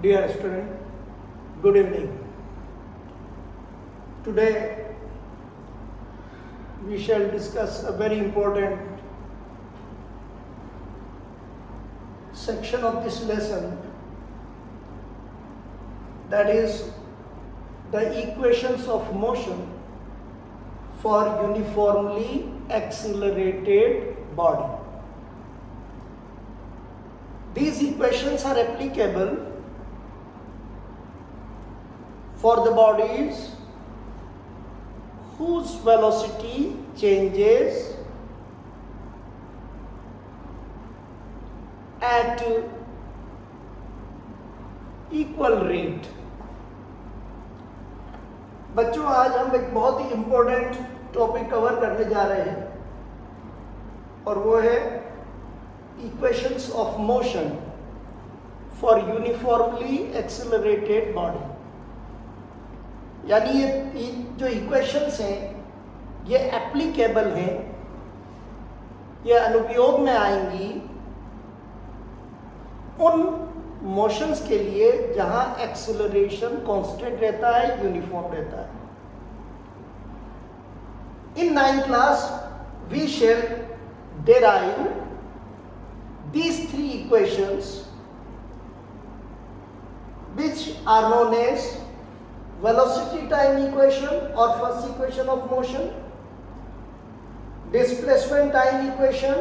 Dear student, good evening. Today we shall discuss a very important section of this lesson, that is the equations of motion for uniformly accelerated body. These equations are applicable for the bodies whose velocity changes at equal rate. बच्चों, आज हम एक बहुत ही important topic cover करने जा रहे हैं और वो है equations of motion for uniformly accelerated body. यानी ये जो इक्वेशंस हैं ये एप्लीकेबल हैं, ये अनुप्रयोग में आएंगी उन मोशंस के लिए जहां एक्सेलरेशन कांस्टेंट रहता है, यूनिफॉर्म रहता है। इन 9th class we shall derive these three equations which are known as velocity time equation or first equation of motion, displacement time equation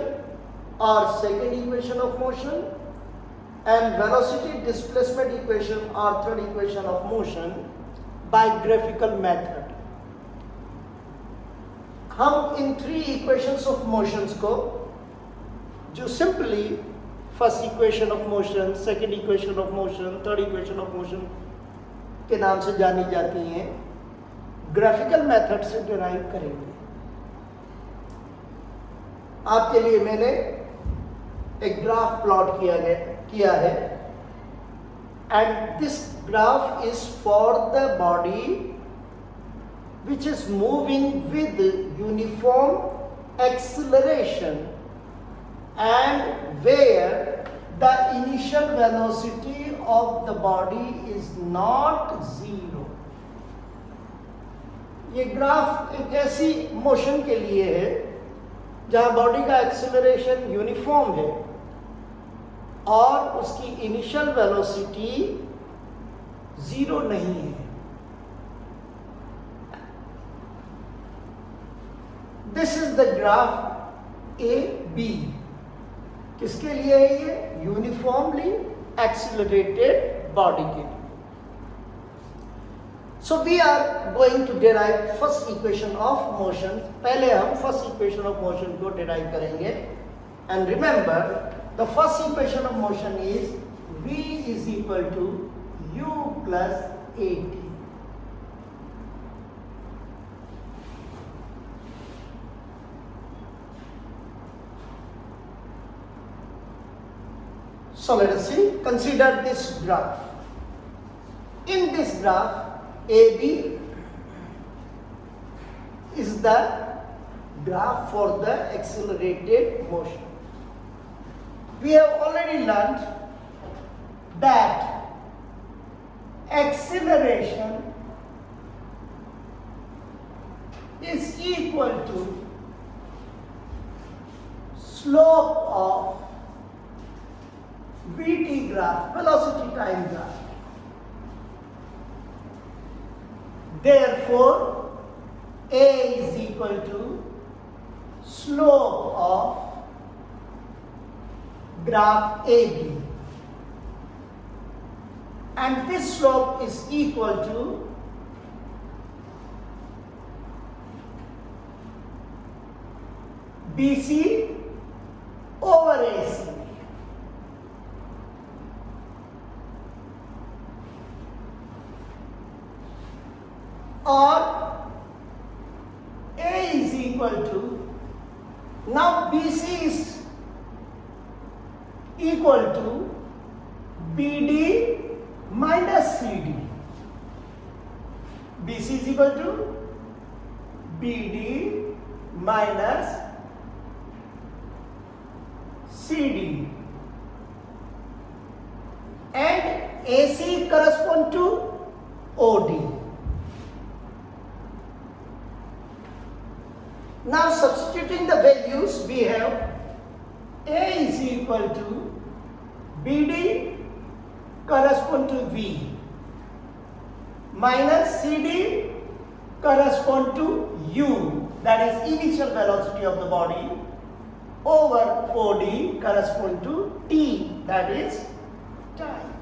or second equation of motion, and velocity displacement equation or third equation of motion by graphical method. हम इन 3 equations of motions को जो simply first equation of motion, second equation of motion, third equation of motion के नाम से जानी जाती हैं, graphical method से डिराइव करेंगे। आपके लिए मैंने एक ग्राफ प्लॉट किया है and this graph is for the body which is moving with uniform acceleration and where the initial velocity of the body is not zero. ये ग्राफ एक ऐसी मोशन के लिए है जहां बॉडी का एक्सेलरेशन यूनिफॉर्म है और उसकी इनिशियल वेलोसिटी जीरो नहीं है। This is the graph A B. किसके लिए है ये? यूनिफॉर्मली एक्सेलरेटेड बॉडी के लिए। So we are going to derive first equation of motion. पहले हम फर्स्ट इक्वेशन ऑफ मोशन को डिराइव करेंगे and remember the first equation of motion is v is equal to u plus at। So let us see, consider this graph. In this graph, AB is the graph for the accelerated motion. We have already learned that acceleration is equal to slope of VT graph, velocity time graph. Therefore, A is equal to slope of graph AB. And this slope is equal to BC over AC. Or A is equal to, now BC is equal to BD minus CD. BC is equal to BD minus CD. And AC correspond to OD. Now substituting the values, we have A is equal to BD correspond to V minus CD correspond to U, that is initial velocity of the body, over OD correspond to T, that is time.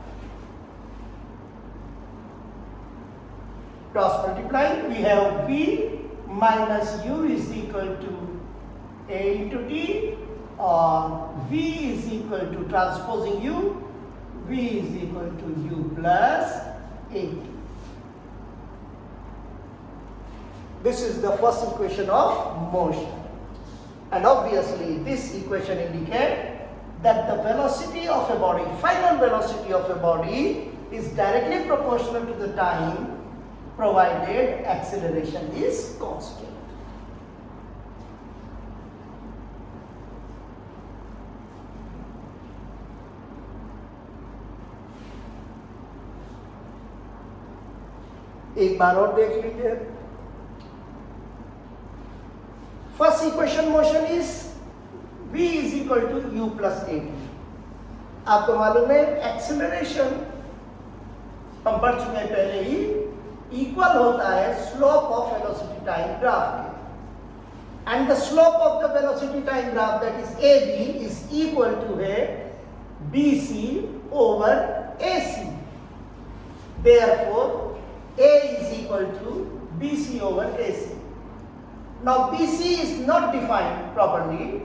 Cross multiplying, we have V minus U is equal to A into T, or V is equal to, transposing U, V is equal to U plus AT. This is the first equation of motion. And obviously this equation indicates that the velocity of a body, final velocity of a body, is directly proportional to the time provided acceleration is constant. एक बार और देख लीजिए. First equation motion is v is equal to u plus at. आपको मालूम है acceleration हम पढ़ चुके हैं पहले ही, इक्वल होता है slope of velocity time graph के, and the slope of the velocity time graph that is ab is equal to है bc over ac. Therefore A is equal to BC over AC. Now BC is not defined properly,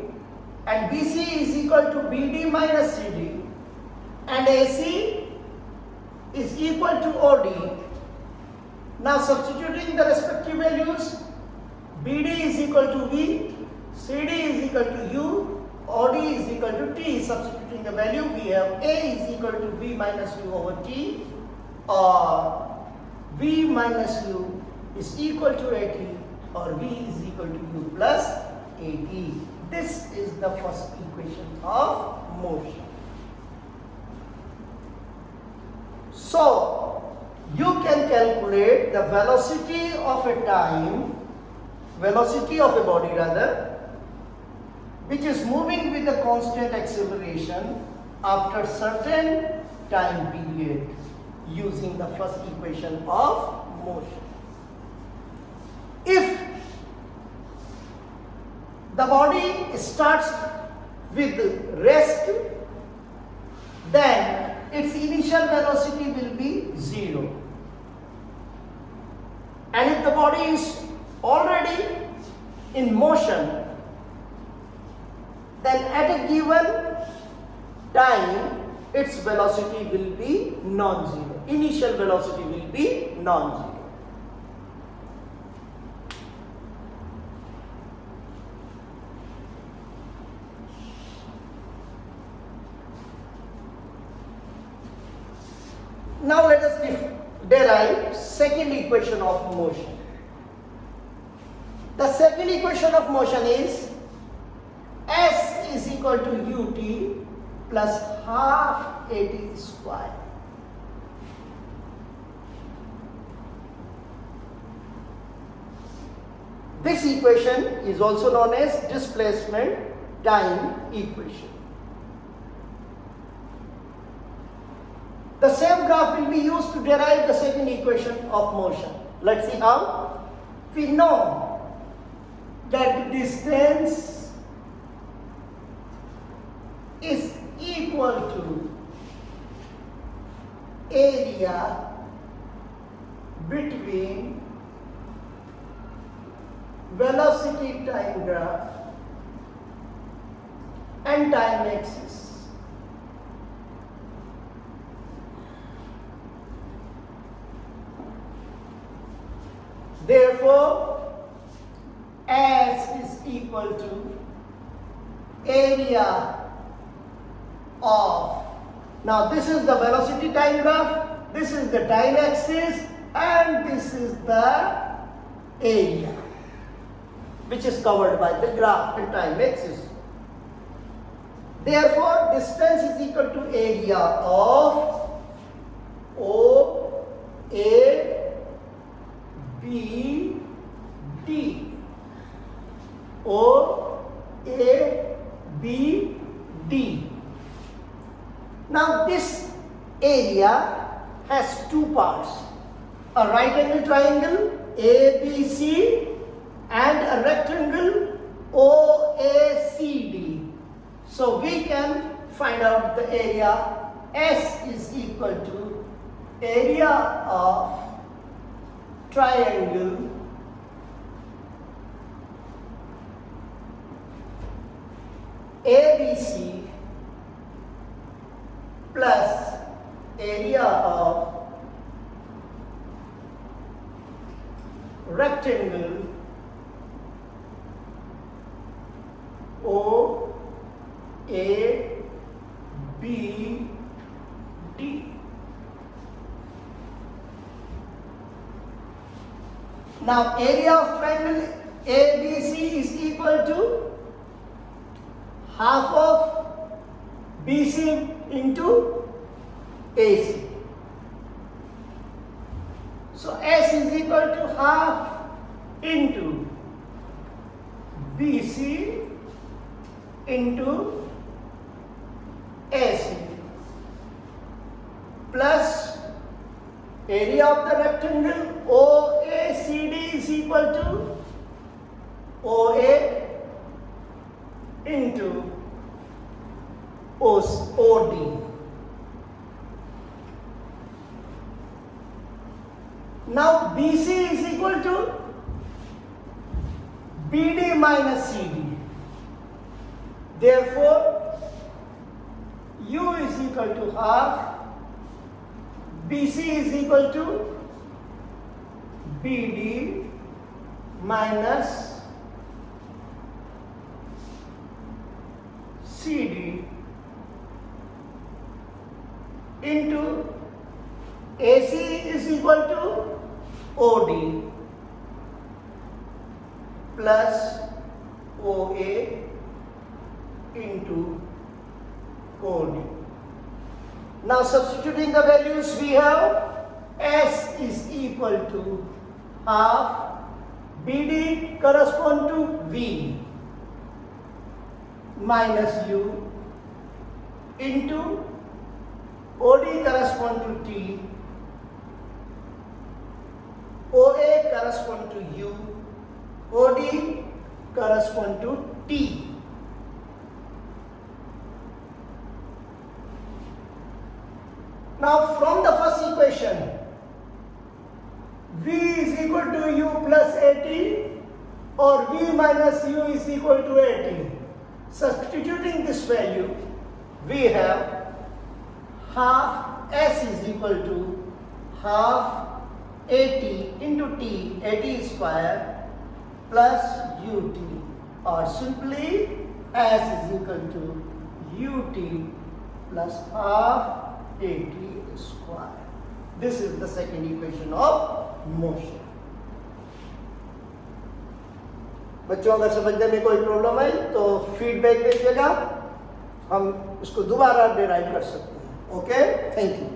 and BC is equal to BD minus CD, and AC is equal to OD. Now substituting the respective values, BD is equal to V, CD is equal to U, OD is equal to T. Substituting the value, we have A is equal to V minus U over T, or V minus U is equal to AT, or V is equal to U plus AT. This is the first equation of motion. So you can calculate the velocity of a body rather, which is moving with a constant acceleration after certain time period, using the first equation of motion. If the body starts with rest, then its initial velocity will be 0. And if the body is already in motion, then at a given time its velocity will be non-zero. Initial velocity will be non-zero. Now let us derive second equation of motion. The second equation of motion is S is equal to ut plus half at square. This equation is also known as displacement time equation. The same graph will be used to derive the second equation of motion. Let's see how. We know that distance is equal to area between velocity time graph and time axis. Therefore, S is equal to area of, now this is the velocity time graph, this is the time axis, and this is the area which is covered by the graph and time axis. Therefore, distance is equal to area of area has two parts, a right angle triangle ABC and a rectangle OACD. So we can find out the area. S is equal to area of triangle ABC plus area of rectangle OABD. Now area of triangle ABC is equal to half of BC into AC. So S is equal to half into BC into AC plus area of the rectangle OACD is equal to OA into OD. Now BC is equal to BD minus CD. Therefore, U is equal to half, BC is equal to BD minus CD into AC is equal to OD plus OA into OD. Now substituting the values, we have S is equal to half, BD correspond to V minus U into OD correspond to T, OA correspond to U, OD correspond to T. Now from the first equation, V is equal to U plus AT or V minus U is equal to AT. Substituting this value, we have half S is equal to half AT into T, AT square plus UT, or simply S is equal to UT plus half AT square. This is the second equation of motion. बच्चों अगर समझने में कोई problem है तो feedback दीजिएगा, हम इसको दोबारा डिराइव कर सकते हैं. Okay, thank you.